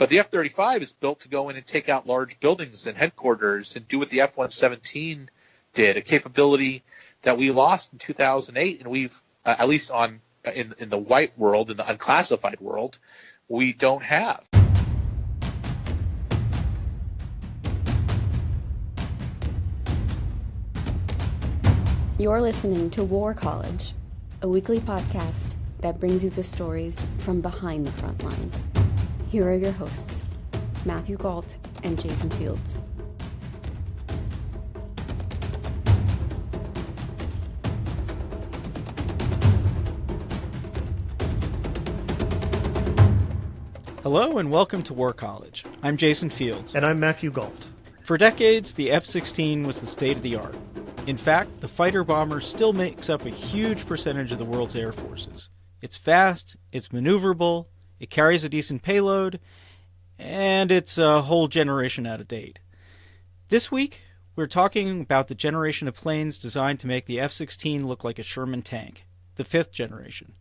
But the F-35 is built to go in and take out large buildings and headquarters and do what the F-117 did, a capability that we lost in 2008, and we've, at least in the white world, in the unclassified world, we don't have. You're listening to War College, a weekly podcast that brings you the stories from behind the front lines. Here are your hosts, Matthew Galt and Jason Fields. Hello and welcome to War College. I'm Jason Fields. And I'm Matthew Galt. For decades, the F-16 was the state of the art. In fact, the fighter bomber still makes up a huge percentage of the world's air forces. It's fast, it's maneuverable, it carries a decent payload, and it's a whole generation out of date. This week, we're talking about the generation of planes designed to make the F-16 look like a Sherman tank, the fifth generation.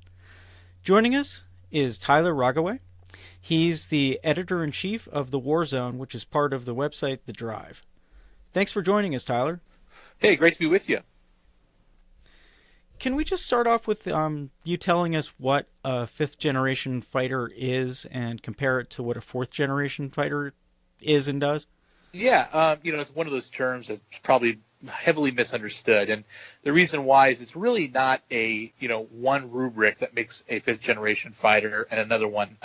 Joining us is Tyler Rogaway. He's the editor-in-chief of the War Zone, which is part of the website The Drive. Thanks for joining us, Tyler. Hey, great to be with you. Can we just start off with you telling us what a fifth-generation fighter is and compare it to what a fourth-generation fighter is and does? Yeah, it's one of those terms that's probably heavily misunderstood. And the reason why is it's really not one rubric that makes a fifth-generation fighter and another one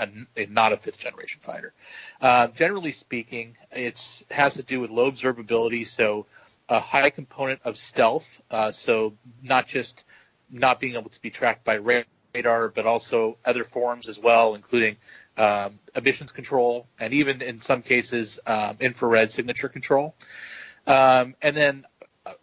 not a fifth-generation fighter. Generally speaking, it has to do with low observability, so a high component of stealth, so not just not being able to be tracked by radar, but also other forms as well, including emissions control and even in some cases infrared signature control. And then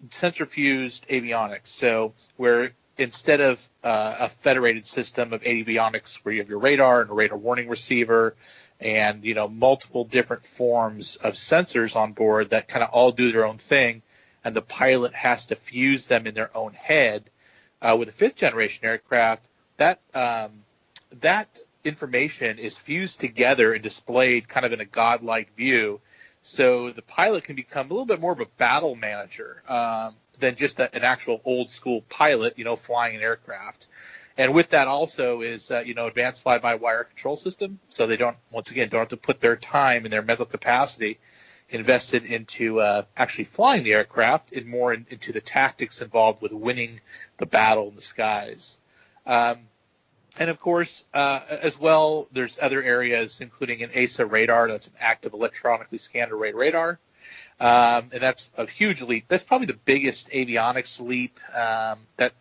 sensor-fused avionics, so where instead of a federated system of avionics where you have your radar and a radar warning receiver and multiple different forms of sensors on board that kind of all do their own thing, and the pilot has to fuse them in their own head. With a fifth-generation aircraft, that information is fused together and displayed kind of in a godlike view, so the pilot can become a little bit more of a battle manager than just an actual old-school pilot, flying an aircraft. And with that also is, advanced fly-by-wire control system, so they don't have to put their time and their mental capacity invested into actually flying the aircraft and more into the tactics involved with winning the battle in the skies. And of course, as well, there's other areas, including an ASA radar. That's an active electronically scanned array radar. And that's a huge leap. That's probably the biggest avionics leap that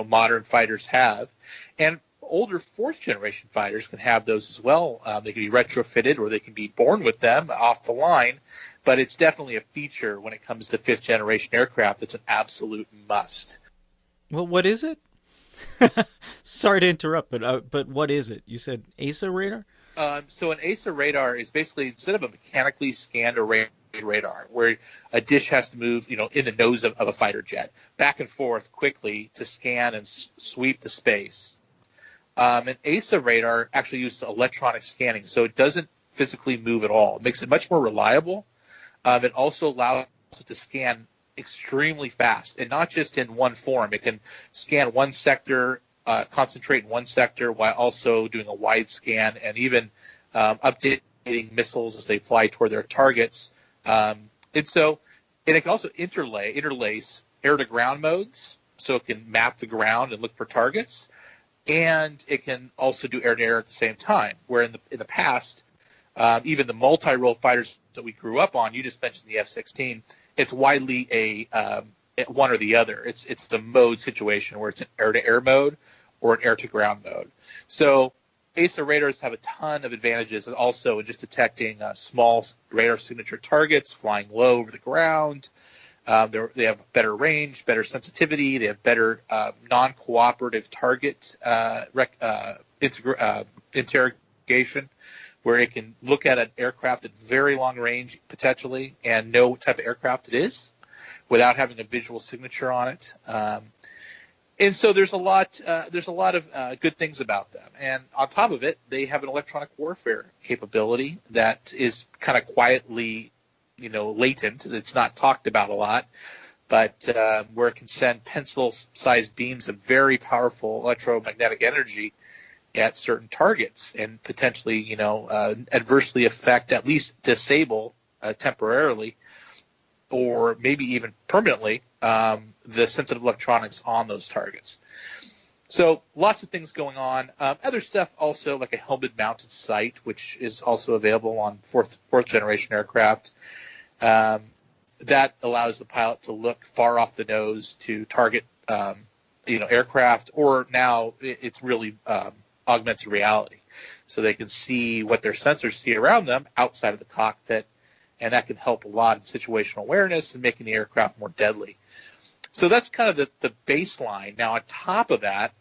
modern fighters have. And older fourth-generation fighters can have those as well. They can be retrofitted or they can be born with them off the line. But it's definitely a feature when it comes to fifth-generation aircraft. That's an absolute must. Well, what is it? Sorry to interrupt, but what is it? You said ASA radar? So an ASA radar is basically, instead of a mechanically scanned array radar, where a dish has to move, in the nose of a fighter jet, back and forth quickly to scan and sweep the space. An ASA radar actually uses electronic scanning, so it doesn't physically move at all. It makes it much more reliable. It also allows it to scan extremely fast, and not just in one form. It can scan one sector, concentrate in one sector, while also doing a wide scan and even updating missiles as they fly toward their targets. And it can also interlace air-to-ground modes, so it can map the ground and look for targets, and it can also do air-to-air at the same time, where in the past, even the multi-role fighters that we grew up on, you just mentioned the F-16, it's widely a one or the other. It's the mode situation where it's an air-to-air mode or an air-to-ground mode. So ASA radars have a ton of advantages also in just detecting small radar signature targets, flying low over the ground. They have better range, better sensitivity. They have better non-cooperative target interrogation, where it can look at an aircraft at very long range, potentially, and know what type of aircraft it is without having a visual signature on it. And so there's a lot of good things about them. And on top of it, they have an electronic warfare capability that is kind of quietly, latent. It's not talked about a lot, but where it can send pencil-sized beams of very powerful electromagnetic energy at certain targets and potentially, adversely affect, at least disable temporarily, or maybe even permanently, the sensitive electronics on those targets. So lots of things going on. Other stuff also, like a helmet-mounted sight, which is also available on fourth generation aircraft. That allows the pilot to look far off the nose to target, aircraft, or now it's really augmented reality. So they can see what their sensors see around them outside of the cockpit, and that can help a lot in situational awareness and making the aircraft more deadly. So that's kind of the baseline. Now, on top of that,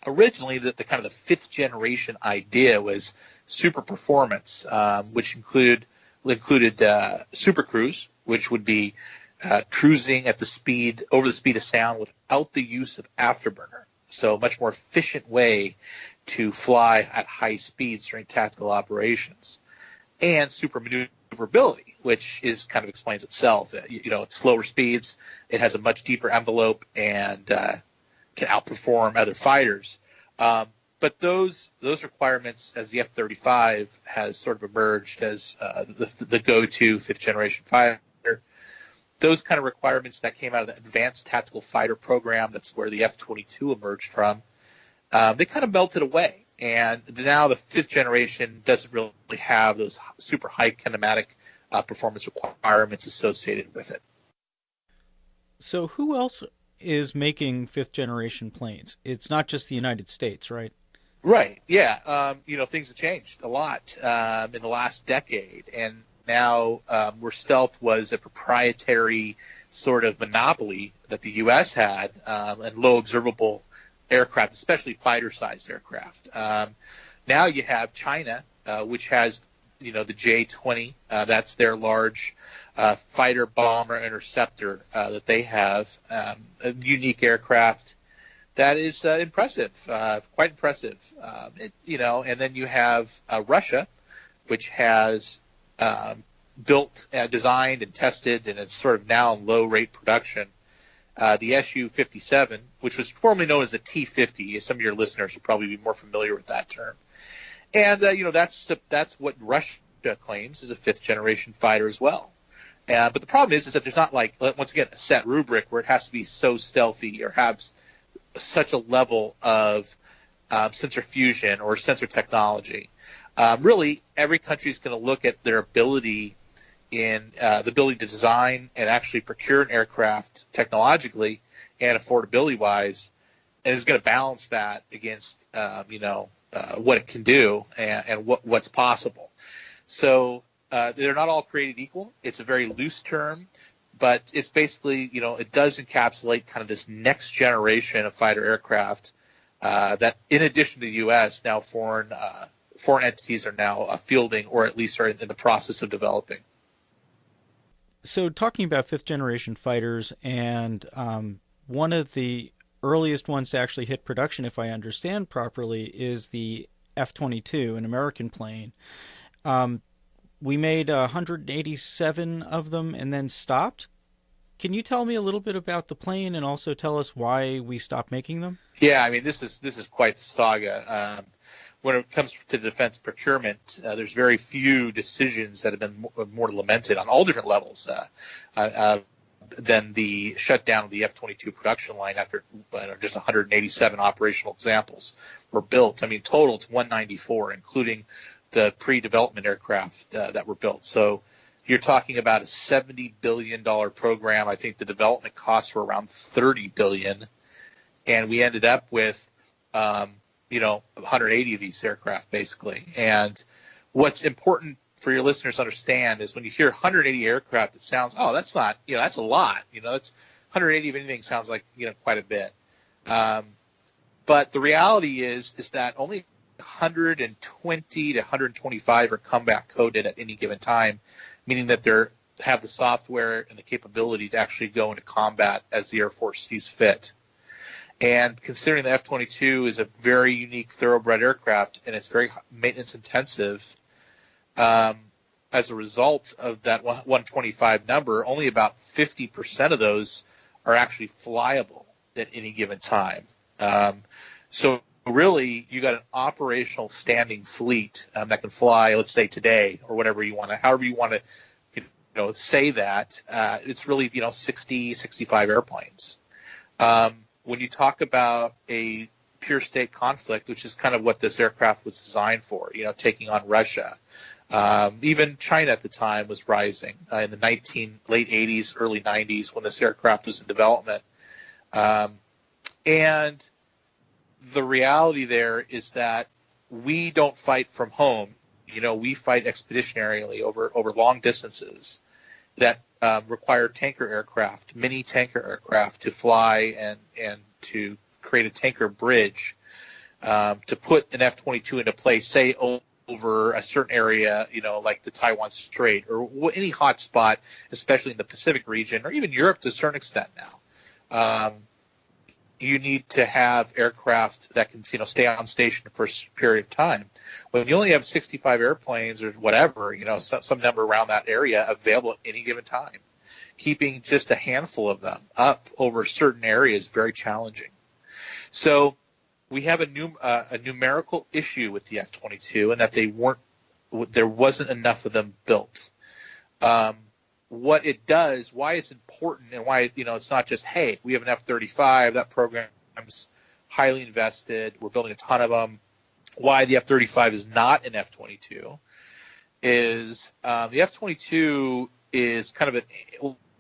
originally the kind of the fifth generation idea was super performance, which included super cruise, which would be cruising at over the speed of sound without the use of afterburner. So a much more efficient way to fly at high speeds during tactical operations. And super maneuverability, which kind of explains itself. At slower speeds, it has a much deeper envelope and can outperform other fighters. But those requirements, as the F-35 has sort of emerged as the go-to fifth-generation fighter, those kind of requirements that came out of the Advanced Tactical Fighter program, that's where the F-22 emerged from, they kind of melted away. And now the fifth generation doesn't really have those super high kinematic performance requirements associated with it. So who else is making fifth generation planes? It's not just the United States, right? Right. Yeah. Things have changed a lot in the last decade, and now where stealth was a proprietary sort of monopoly that the U.S. had, and low observable aircraft, especially fighter-sized aircraft. Now you have China, which has, the J-20. That's their large fighter bomber interceptor that they have, a unique aircraft that is impressive, quite impressive. And then you have Russia, which has built, designed, and tested, and it's sort of now in low-rate production, the Su-57, which was formerly known as the T-50. Some of your listeners will probably be more familiar with that term. And, that's what Russia claims is a fifth-generation fighter as well. But the problem is that there's not, once again, a set rubric where it has to be so stealthy or have such a level of sensor fusion or sensor technology. Really, every country is going to look at their ability the ability to design and actually procure an aircraft technologically and affordability-wise, and is going to balance that against, what it can do and what's possible. So they're not all created equal. It's a very loose term, but it's basically, it does encapsulate kind of this next generation of fighter aircraft that, in addition to the U.S., now foreign entities are now fielding, or at least are in the process of developing. So talking about fifth-generation fighters, and one of the earliest ones to actually hit production, if I understand properly, is the F-22, an American plane. We made 187 of them and then stopped. Can you tell me a little bit about the plane and also tell us why we stopped making them? Yeah, I mean, this is quite the saga. When it comes to defense procurement, there's very few decisions that have been more lamented on all different levels than the shutdown of the F-22 production line after just 187 operational examples were built. I mean, total it's 194, including the pre-development aircraft that were built. So you're talking about a $70 billion program. I think the development costs were around $30 billion, and we ended up with 180 of these aircraft, basically. And what's important for your listeners to understand is when you hear 180 aircraft, it sounds, that's not, that's a lot. That's 180 of anything sounds like, quite a bit. But the reality is that only 120 to 125 are combat coded at any given time, meaning that they have the software and the capability to actually go into combat as the Air Force sees fit. And considering the F-22 is a very unique thoroughbred aircraft and it's very maintenance intensive, as a result of that 125 number, only about 50% of those are actually flyable at any given time. So really, you got an operational standing fleet that can fly, let's say today or whatever you want to, however you want to, say that. It's really 60, 65 airplanes. When you talk about a pure state conflict, which is kind of what this aircraft was designed for, taking on Russia. Even China at the time was rising in the late 80s, early 90s when this aircraft was in development. And the reality there is that we don't fight from home. We fight expeditionarily over long distances that require tanker aircraft, mini tanker aircraft to fly and to create a tanker bridge to put an F-22 into place, say, over a certain area, like the Taiwan Strait or any hot spot, especially in the Pacific region or even Europe to a certain extent now. You need to have aircraft that can, stay on station for a period of time. When you only have 65 airplanes or whatever, some number around that area available at any given time, keeping just a handful of them up over certain areas is very challenging. So we have a numerical issue with the F-22 and that there wasn't enough of them built. What it does, why it's important, and why it's not just, hey, we have an F-35, that program's highly invested, we're building a ton of them. Why the F-35 is not an F-22 is the F-22 is kind of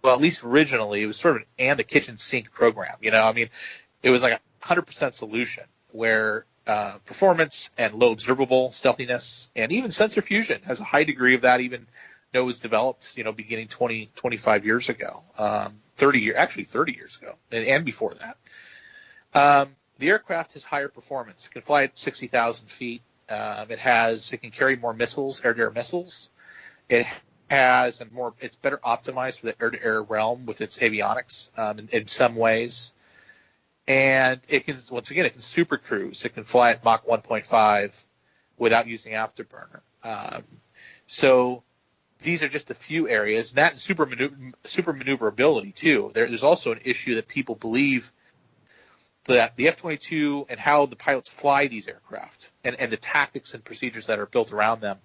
at least originally, it was sort of an the kitchen sink program. It was like a 100% solution where performance and low observable stealthiness and even sensor fusion has a high degree of that, even though it was developed, beginning 25 years ago, 30 years ago, and before that. The aircraft has higher performance. It can fly at 60,000 feet. It can carry more missiles, air-to-air missiles. It has it's better optimized for the air-to-air realm with its avionics in some ways. And it can super cruise. It can fly at Mach 1.5 without using afterburner. So these are just a few areas. And that and super maneuverability too. There's also an issue that people believe that the F-22 and how the pilots fly these aircraft and the tactics and procedures that are built around them,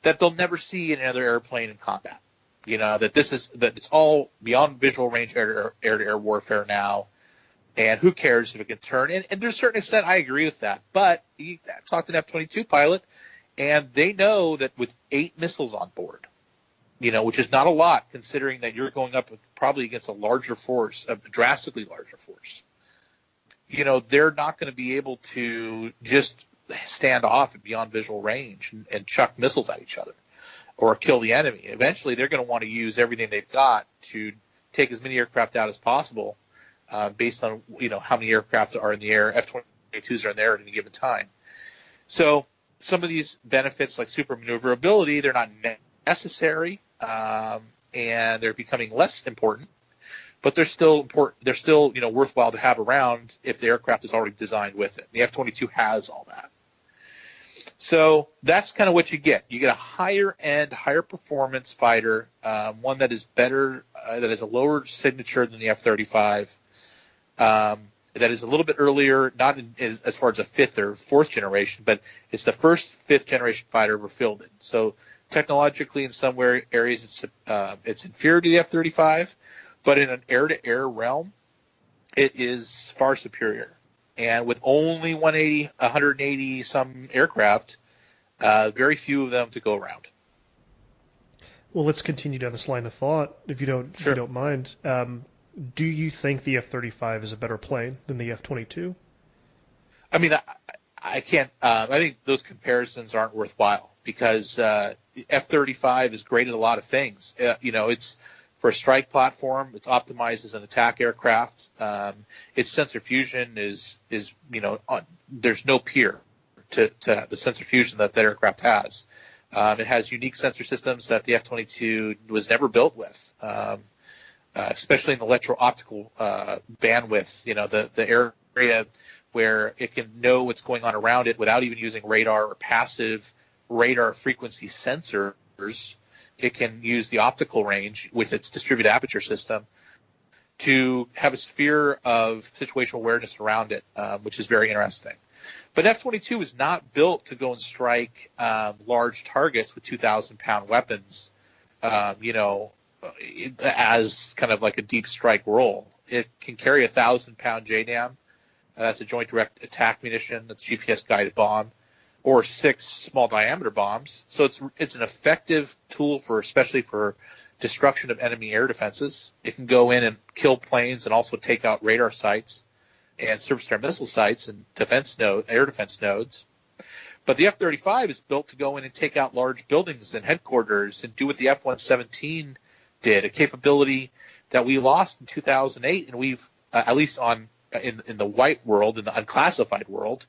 that they'll never see in another airplane in combat. That it's all beyond visual range air-to-air warfare now. And who cares if it can turn? And to a certain extent, I agree with that. But you talk to an F-22 pilot, and they know that with 8 missiles on board, which is not a lot considering that you're going up probably against a larger force, a drastically larger force. They're not going to be able to just stand off at beyond visual range and chuck missiles at each other or kill the enemy. Eventually, they're going to want to use everything they've got to take as many aircraft out as possible. Based on how many aircraft are in the air, F-22s are in there at any given time. So some of these benefits like super maneuverability, they're not necessary, and they're becoming less important, but they're still important. They're still worthwhile to have around if the aircraft is already designed with it. The F-22 has all that. So that's kind of what you get. You get a higher end, higher performance fighter, one that is better, that has a lower signature than the F-35. That is a little bit earlier, not as far as a 5th or 4th generation, but it's the first 5th generation fighter ever fielded. So technologically, in some areas, it's inferior to the F-35, but in an air-to-air realm, it is far superior. And with only 180 some aircraft, very few of them to go around. Well, let's continue down this line of thought, if you don't mind. Do you think the F-35 is a better plane than the F-22? I mean, I can't. I think those comparisons aren't worthwhile because F-35 is great at a lot of things. It's for a strike platform. It's optimized as an attack aircraft. Its sensor fusion is there's no peer to the sensor fusion that aircraft has. It has unique sensor systems that the F-22 was never built with. especially in the electro-optical bandwidth, the area where it can know what's going on around it without even using radar or passive radar frequency sensors. It can use the optical range with its distributed aperture system to have a sphere of situational awareness around it, which is very interesting. But F-22 is not built to go and strike large targets with 2,000-pound weapons, as kind of like a deep strike role. It can carry a 1,000-pound JDAM. That's a Joint Direct Attack munition. That's a GPS-guided bomb, or 6 small-diameter bombs. So it's an effective tool especially for destruction of enemy air defenses. It can go in and kill planes and also take out radar sites and surface-to-air missile sites and air defense nodes. But the F-35 is built to go in and take out large buildings and headquarters and do what the F-117 did, a capability that we lost in 2008, and we've, at least in the white world, in the unclassified world,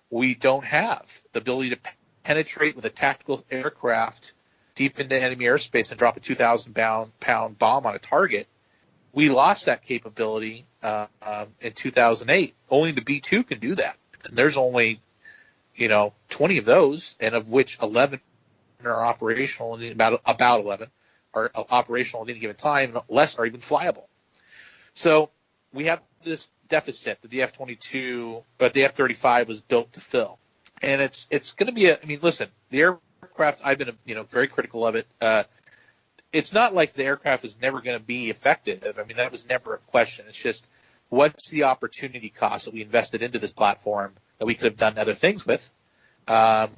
we don't have the ability to penetrate with a tactical aircraft deep into enemy airspace and drop a 2,000-pound bomb on a target. We lost that capability in 2008. Only the B-2 can do that. And there's only, 20 of those, and of which 11 are operational, and about 11 are operational at any given time, and less are even flyable. So we have this deficit that the F-22, but the F-35 was built to fill. And it's going to be listen, the aircraft, I've been, very critical of it. It's not like the aircraft is never going to be effective. That was never a question. It's just, what's the opportunity cost that we invested into this platform that we could have done other things with,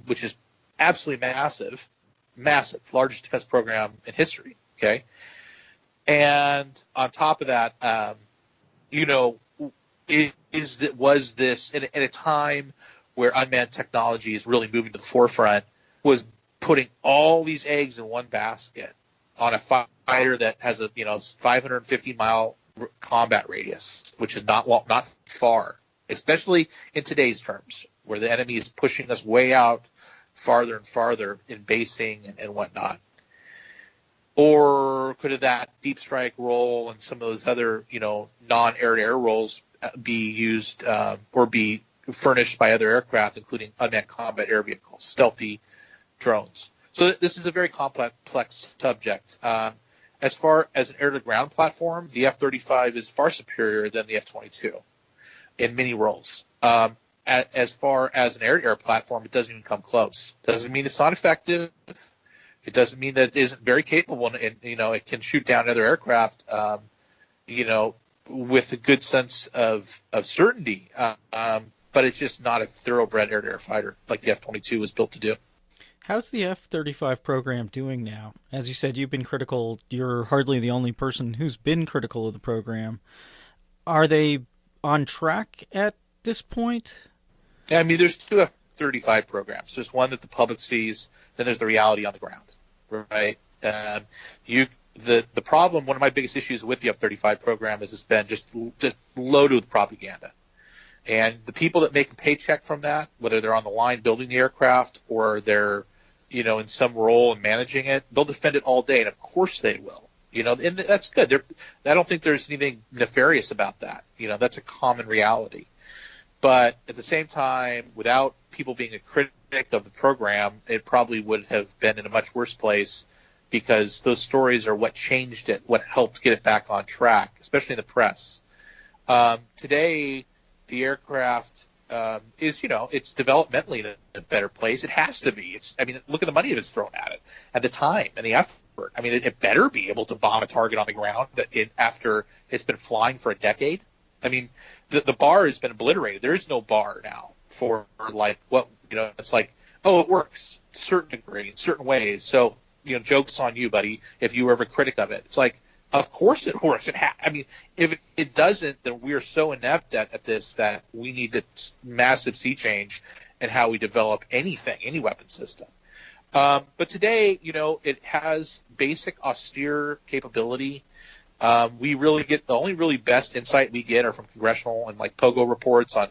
which is absolutely massive, largest defense program in history. Okay. And on top of that, was this in a time where unmanned technology is really moving to the forefront, was putting all these eggs in one basket on a fighter that has a 550-mile combat radius, which is not far, especially in today's terms, where the enemy is pushing us way out farther and farther in basing and whatnot. Or could that deep strike role and some of those other, non-air-to-air roles be used or be furnished by other aircraft, including unmanned combat air vehicles, stealthy drones? So this is a very complex subject. As far as an air-to-ground platform, the F-35 is far superior than the F-22 in many roles. As far as an air-to-air platform, it doesn't even come close. Doesn't mean it's not effective. It doesn't mean that it isn't very capable, and it can shoot down other aircraft, with a good sense of certainty. But it's just not a thoroughbred air-to-air fighter like the F-22 was built to do. How's the F-35 program doing now? As you said, you've been critical. You're hardly the only person who's been critical of the program. Are they on track at this point? There's 2 F-35 programs. There's one that the public sees, then there's the reality on the ground, right? The problem, one of my biggest issues with the F-35 program is it's been just loaded with propaganda. And the people that make a paycheck from that, whether they're on the line building the aircraft or they're, in some role in managing it, they'll defend it all day, and of course they will. And that's good. I don't think there's anything nefarious about that. That's a common reality. But at the same time, without people being a critic of the program, it probably would have been in a much worse place, because those stories are what changed it, what helped get it back on track, especially in the press. Today, the aircraft is, it's developmentally in a better place. It has to be. Look at the money that's thrown at it, and the time and the effort. It better be able to bomb a target on the ground after it's been flying for a decade. The bar has been obliterated. There is no bar now for it's like, oh, it works to a certain degree in certain ways. So, joke's on you, buddy, if you were ever a critic of it. It's like, of course it works. If it doesn't, then we're so inept at this that we need a massive sea change in how we develop anything, any weapon system. But today, it has basic austere capability. We really get, the only really best insight we get are from congressional and POGO reports on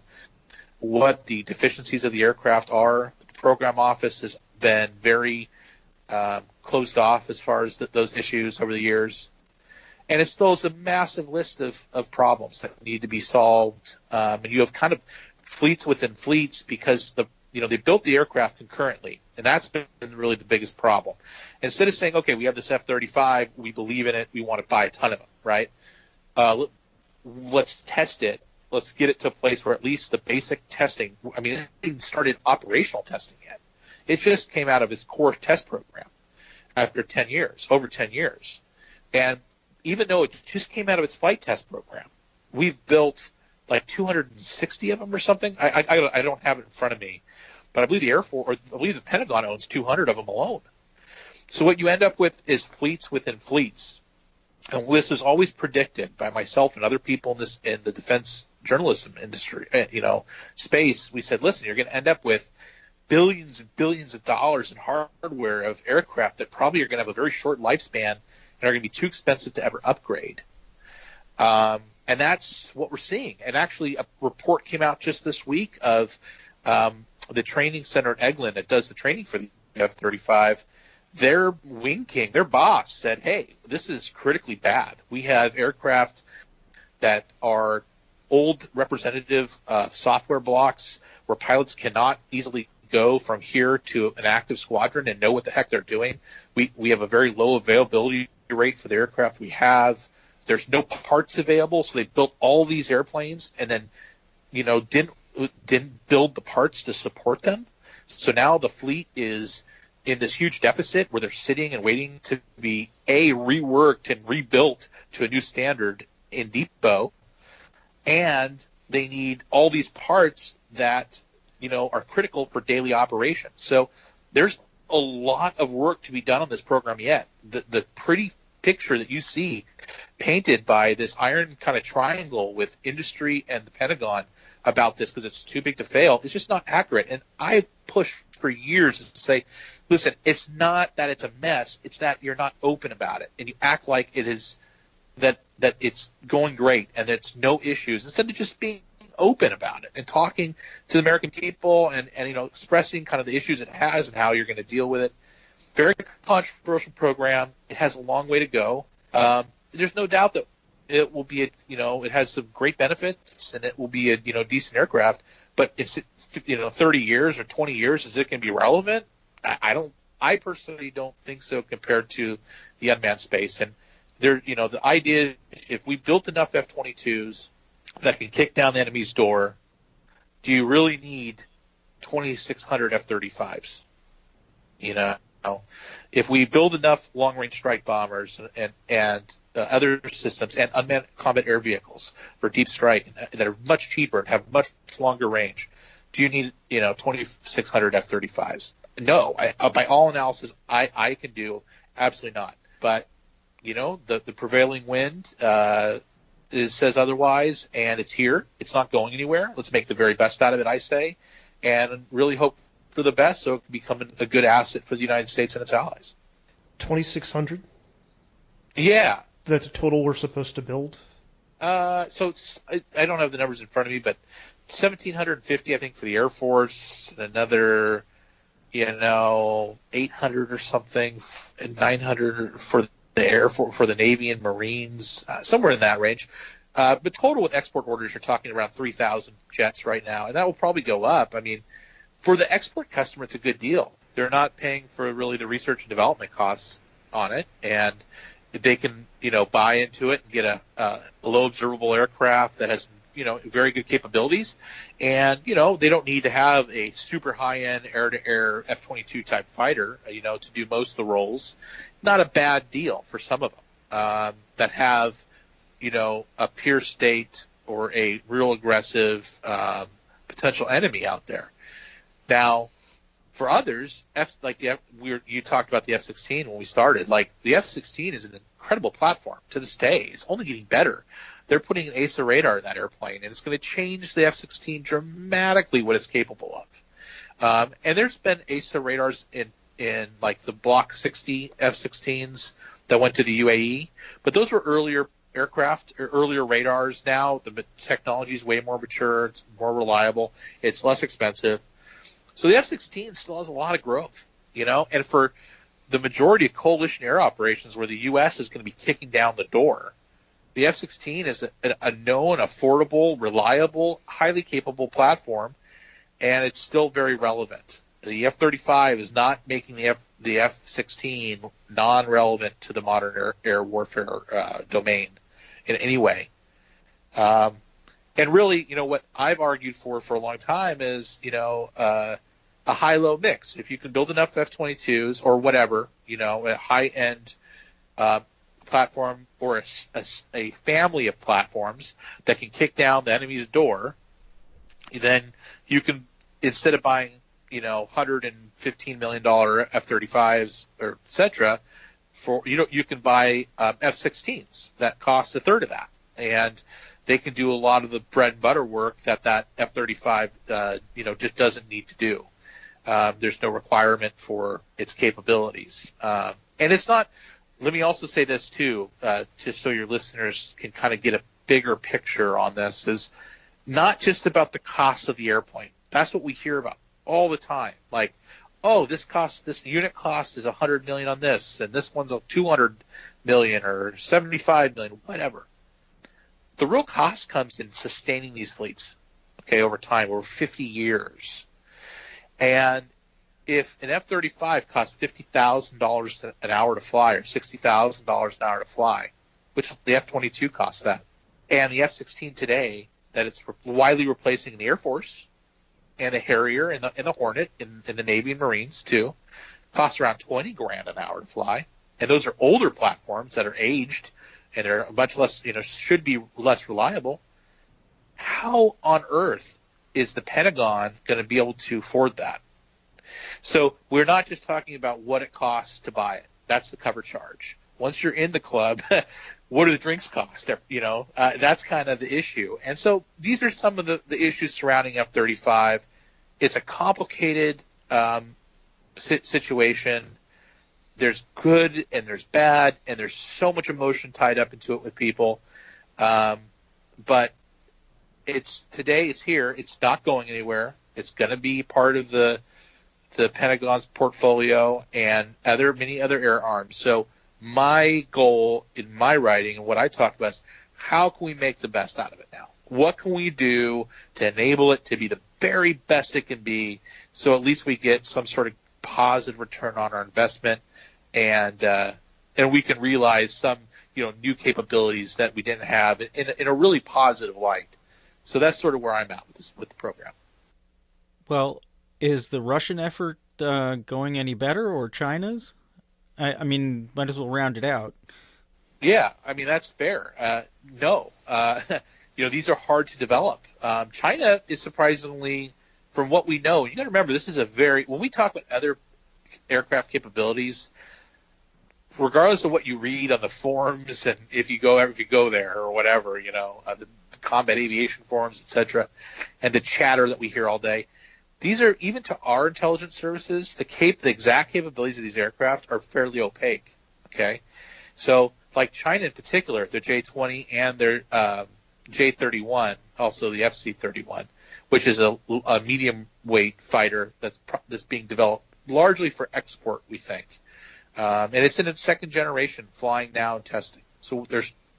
what the deficiencies of the aircraft are. The program office has been very closed off as far as those issues over the years. And it still is a massive list of problems that need to be solved. And you have kind of fleets within fleets because they built the aircraft concurrently, and that's been really the biggest problem. Instead of saying, okay, we have this F-35, we believe in it, we want to buy a ton of them, right? Let's test it. Let's get it to a place where at least the basic testing, I mean, it hasn't even started operational testing yet. It just came out of its core test program after over 10 years. And even though it just came out of its flight test program, we've built like 260 of them or something. I don't have it in front of me, but I believe the Air Force, or I believe the Pentagon owns 200 of them alone. So what you end up with is fleets within fleets. And this is always predicted by myself and other people in the defense journalism industry, space. We said, listen, you're going to end up with billions and billions of dollars in hardware of aircraft that probably are going to have a very short lifespan and are going to be too expensive to ever upgrade. And that's what we're seeing. And actually, a report came out just this week of the training center at Eglin that does the training for the F-35. Their wing king, their boss, said, hey, this is critically bad. We have aircraft that are old representative software blocks where pilots cannot easily go from here to an active squadron and know what the heck they're doing. We have a very low availability rate for the aircraft we have. There's no parts available, so they built all these airplanes and then, didn't build the parts to support them. So now the fleet is in this huge deficit where they're sitting and waiting to be reworked and rebuilt to a new standard in depot, and they need all these parts that are critical for daily operations. So there's a lot of work to be done on this program yet. The pretty picture that you see painted by this iron kind of triangle with industry and the Pentagon about this because it's too big to fail is just not accurate. And I've pushed for years to say, listen, it's not that it's a mess, it's that you're not open about it and you act like it is that it's going great and there's no issues instead of just being open about it and talking to the American people and expressing kind of the issues it has and how you're going to deal with it. Very controversial program. It has a long way to go. There's no doubt that it will be it has some great benefits and it will be a decent aircraft, but it's 30 years or 20 years, is it going to be relevant? I personally don't think so compared to the unmanned space. And there, the idea is if we built enough F-22s that can kick down the enemy's door, do you really need 2,600 F-35s? If we build enough long-range strike bombers and other systems and unmanned combat air vehicles for deep strike that are much cheaper and have much longer range, do you need 2,600 F-35s? No, by all analysis, I can do absolutely not. But the prevailing wind says otherwise, and it's here. It's not going anywhere. Let's make the very best out of it, I say, and really hope for the best so it can become a good asset for the United States and its allies. 2,600? Yeah. That's a total we're supposed to build? So I don't have the numbers in front of me, but 1,750, I think, for the Air Force, and another, 800 or something, and 900 for the Air Force, for the Navy and Marines, somewhere in that range. But total with export orders, you're talking around 3,000 jets right now, and that will probably go up. I mean, for the export customer, it's a good deal. They're not paying for really the research and development costs on it, and they can, buy into it and get a low observable aircraft that has, very good capabilities. And, they don't need to have a super high-end air-to-air F-22 type fighter, to do most of the roles. Not a bad deal for some of them that have, a peer state or a real aggressive potential enemy out there. Now, for others, you talked about the F-16 when we started. Like, the F-16 is an incredible platform to this day. It's only getting better. They're putting an ASA radar in that airplane, and it's going to change the F-16 dramatically what it's capable of. And there's been ASA radars in like the Block 60 F-16s that went to the UAE, but those were earlier aircraft or earlier radars. Now the technology is way more mature. It's more reliable. It's less expensive. So the F-16 still has a lot of growth, and for the majority of coalition air operations where the U.S. is going to be kicking down the door. The F-16 is a known, affordable, reliable, highly capable platform, and it's still very relevant. The F-35 is not making the F-16 non-relevant to the modern air warfare domain in any way. And really, what I've argued for a long time is, a high-low mix. If you can build enough F-22s or whatever, a high-end platform or a family of platforms that can kick down the enemy's door, then you can, instead of buying, $115 million F-35s or et cetera, you can buy F-16s that cost a third of that. And they can do a lot of the bread and butter work that F-35, just doesn't need to do. There's no requirement for its capabilities. And it's not, let me also say this too, just so your listeners can kind of get a bigger picture on this, is not just about the cost of the airplane. That's what we hear about all the time. Like, this unit cost is $100 million on this, and this one's $200 million or $75 million, whatever. The real cost comes in sustaining these fleets, over time, over 50 years. And if an F-35 costs $50,000 an hour to fly or $60,000 an hour to fly, which the F-22 costs that, and the F-16 today, that it's widely replacing in the Air Force and the Harrier and the Hornet in the Navy and Marines too, costs around $20,000 an hour to fly. And those are older platforms that are aged and they're much less, should be less reliable. How on earth is the Pentagon going to be able to afford that? So we're not just talking about what it costs to buy it. That's the cover charge. Once you're in the club, what do the drinks cost? That's kind of the issue. And so these are some of the issues surrounding F-35. It's a complicated situation. There's good and there's bad, and there's so much emotion tied up into it with people. But it's here. It's not going anywhere. It's going to be part of the Pentagon's portfolio and many other air arms. So my goal in my writing and what I talk about is how can we make the best out of it now? What can we do to enable it to be the very best it can be, so at least we get some sort of positive return on our investment, and we can realize some new capabilities that we didn't have in a really positive light. So that's sort of where I'm at with the program. Well, is the Russian effort going any better, or China's? I mean, might as well round it out. Yeah, I mean, that's fair. No. These are hard to develop. China is surprisingly, from what we know, you got to remember, this is when we talk about other aircraft capabilities, regardless of what you read on the forums, and if you go there or whatever, the combat aviation forums, etc., and the chatter that we hear all day, these are, even to our intelligence services, the exact capabilities of these aircraft are fairly opaque. Okay, so like China in particular, their J-20 and their J-31, also the FC-31, which is a medium weight fighter that's being developed largely for export, we think, and it's in its second generation, flying now and testing. So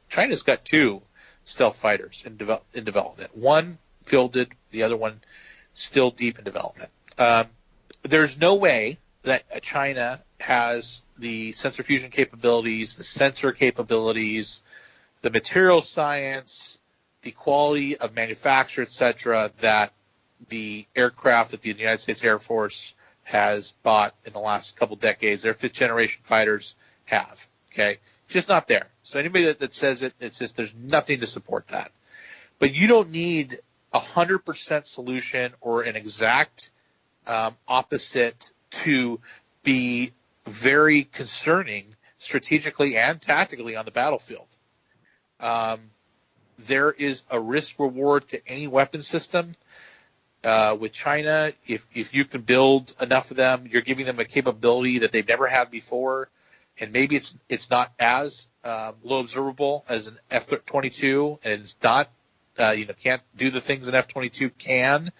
China's got two stealth fighters in development. One fielded, the other one still deep in development. There's no way that China has the sensor fusion capabilities, the sensor capabilities, the material science, the quality of manufacture, etc., that the aircraft that the United States Air Force has bought in the last couple decades, their fifth generation fighters have. Okay, just not there. So anybody that says it's just, there's nothing to support that. But you don't need 100% solution or an exact opposite to be very concerning strategically and tactically on the battlefield. There is a risk reward to any weapon system. With China, if you can build enough of them, you're giving them a capability that they've never had before, and maybe it's not as low observable as an F-22, and it's not can't do the things an F-22 can,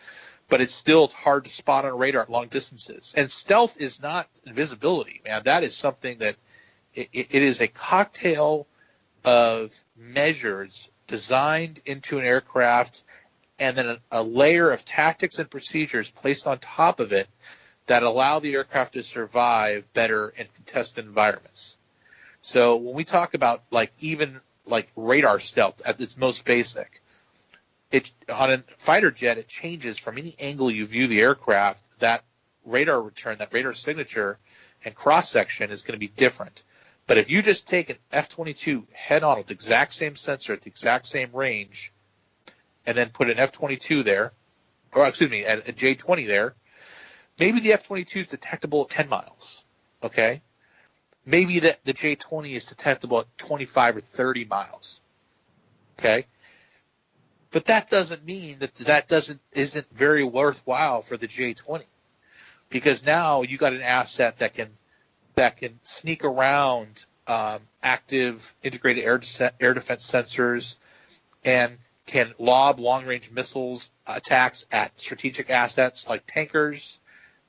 but it's hard to spot on radar at long distances. And stealth is not invisibility, man. That is something that it is a cocktail of measures designed into an aircraft and then a layer of tactics and procedures placed on top of it that allow the aircraft to survive better in contested environments. So when we talk about even radar stealth at its most basic, on a fighter jet, it changes from any angle you view the aircraft. That radar return, that radar signature and cross-section is going to be different. But if you just take an F-22 head-on with the exact same sensor at the exact same range and then put an F-22 there, or excuse me, a J-20 there, maybe the F-22 is detectable at 10 miles, okay? Maybe the J-20 is detectable at 25 or 30 miles, okay? But that doesn't mean that isn't very worthwhile for the J-20, because now you got an asset that can sneak around active integrated air defense sensors and can lob long-range missiles attacks at strategic assets like tankers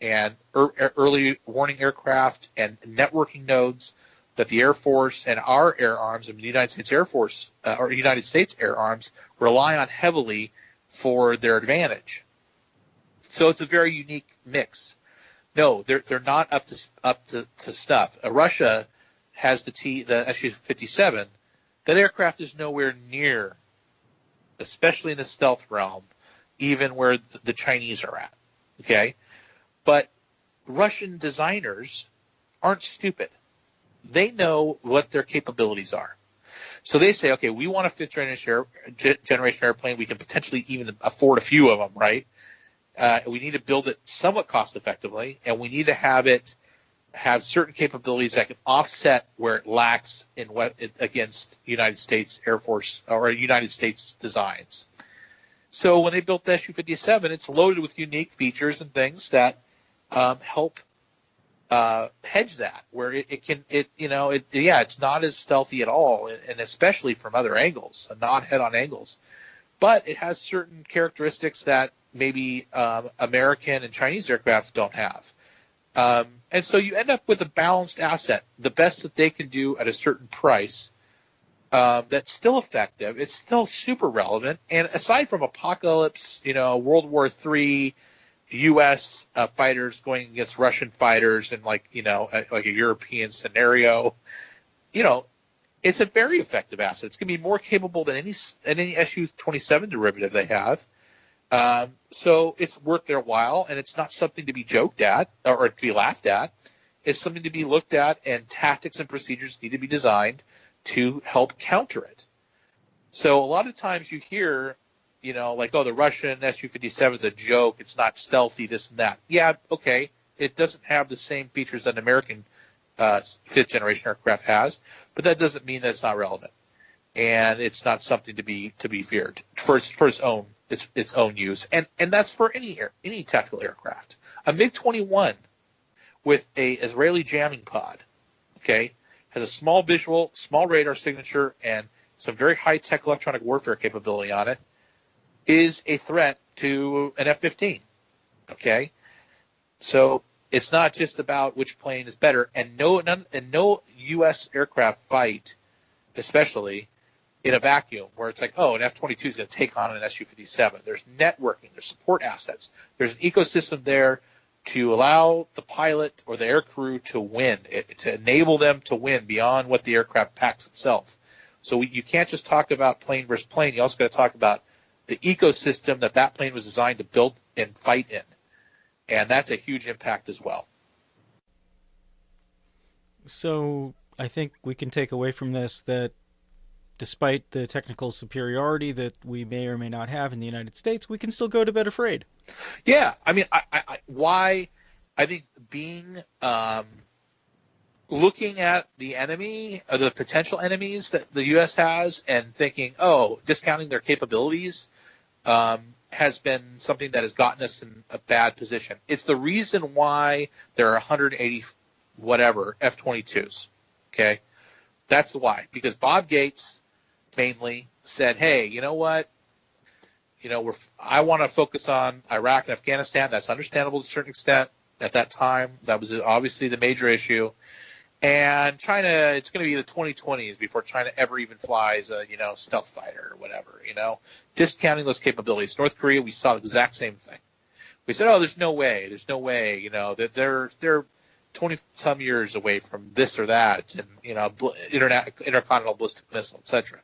and early warning aircraft and networking nodes that the Air Force and our air arms and the United States Air Force or United States air arms rely on heavily for their advantage. So it's a very unique mix. No, they're not up to stuff. Russia has the Su-57. That aircraft is nowhere near, especially in the stealth realm, even where the Chinese are at. Okay, but Russian designers aren't stupid. They know what their capabilities are. So they say, okay, we want a fifth generation airplane. We can potentially even afford a few of them, right? We need to build it somewhat cost effectively, and we need to have certain capabilities that can offset where it lacks against United States Air Force or United States designs. So when they built the Su-57, it's loaded with unique features and things that help hedge that, where it's not as stealthy at all, and especially from other angles, not head-on angles, but it has certain characteristics that maybe American and Chinese aircraft don't have. And so you end up with a balanced asset, the best that they can do at a certain price that's still effective. It's still super relevant. And aside from apocalypse, World War III, U.S. Fighters going against Russian fighters in like a European scenario, it's a very effective asset. It's going to be more capable than any Su-27 derivative they have. So it's worth their while, and it's not something to be joked at or to be laughed at. It's something to be looked at, and tactics and procedures need to be designed to help counter it. So a lot of times you hear, the Russian Su-57 is a joke. It's not stealthy, this and that. Yeah, okay. It doesn't have the same features that an American fifth generation aircraft has, but that doesn't mean that it's not relevant. And it's not something to be feared for its own use, and that's for any tactical aircraft. A MiG-21 with a Israeli jamming pod, okay, has a small visual, small radar signature, and some very high-tech electronic warfare capability on it, is a threat to an F-15. Okay, so it's not just about which plane is better, and no U.S. aircraft fight, especially in a vacuum where it's like, oh, an F-22 is going to take on an Su-57. There's networking, there's support assets, there's an ecosystem there to allow the pilot or the air crew to win, to enable them to win beyond what the aircraft packs itself. So you can't just talk about plane versus plane. You also got to talk about the ecosystem that plane was designed to build and fight in. And that's a huge impact as well. So I think we can take away from this that despite the technical superiority that we may or may not have in the United States, we can still go to bed afraid. Yeah, I mean, I think being looking at the enemy, the potential enemies that the U.S. has, and thinking, discounting their capabilities has been something that has gotten us in a bad position. It's the reason why there are 180 whatever F-22s. Okay, that's why. Because Bob Gates mainly said, hey, you know what? I want to focus on Iraq and Afghanistan. That's understandable to a certain extent. At that time, that was obviously the major issue. And China, it's going to be the 2020s before China ever even flies a, stealth fighter or whatever, discounting those capabilities. North Korea, we saw the exact same thing. We said, oh, there's no way, that they're 20-some years away from this or that, and, intercontinental ballistic missile, etc.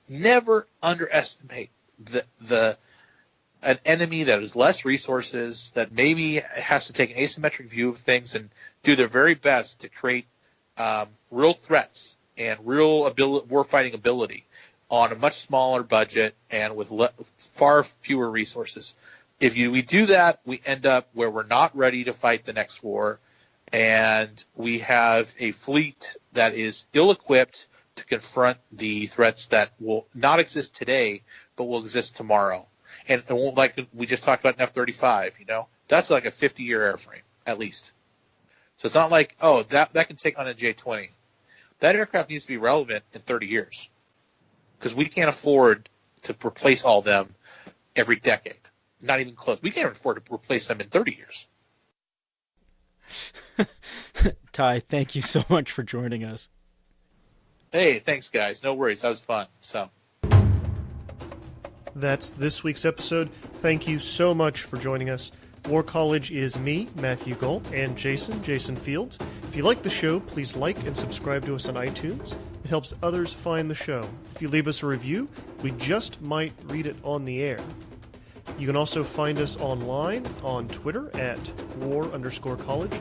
Never underestimate an enemy that has less resources, that maybe has to take an asymmetric view of things and do their very best to create real threats and real warfighting ability on a much smaller budget and with far fewer resources. If we do that, we end up where we're not ready to fight the next war, and we have a fleet that is ill-equipped to confront the threats that will not exist today, but will exist tomorrow. And like we just talked about in F-35, that's like a 50-year airframe, at least. So it's not like, oh, that can take on a J-20. That aircraft needs to be relevant in 30 years because we can't afford to replace all of them every decade. Not even close. We can't afford to replace them in 30 years. Ty, thank you so much for joining us. Hey, thanks, guys. No worries. That was fun. That's this week's episode. Thank you so much for joining us. War College is me, Matthew Galt, and Jason Fields. If you like the show, please like and subscribe to us on iTunes. It helps others find the show. If you leave us a review, we just might read it on the air. You can also find us online on Twitter at war_college,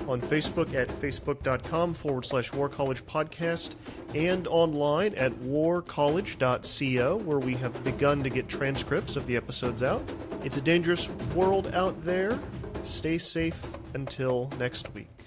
on Facebook at facebook.com/War College Podcast, and online at warcollege.co, where we have begun to get transcripts of the episodes out. It's a dangerous world out there. Stay safe until next week.